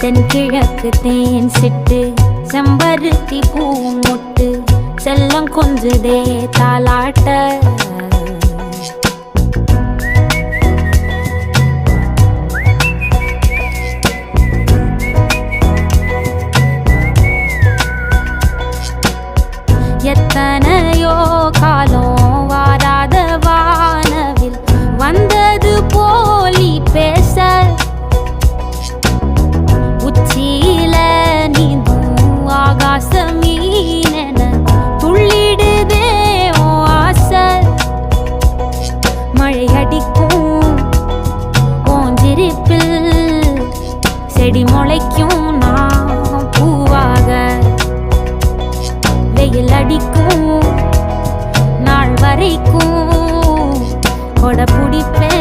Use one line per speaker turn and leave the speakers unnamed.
தென்கிழக்கு தேன் சிட்டு செம்பருத்தி பூ முட்டு செல்லம் கொஞ்சுதே தாலாட்ட எத்தனையோ காலம் வாராத வானவில் வந்தது போலி பேச உச்சியில நீந்தும் ஆகாச மீனென துள்ளிடுதே ஓ ஆசை மழை அடிக்கும் ஓஞ்சிருப்பில் செடி முளைக்கும் நான் பூவாக வெயில் அடிக்கும் நாள் வரைக்கும் கொடை பிடிப்பேன்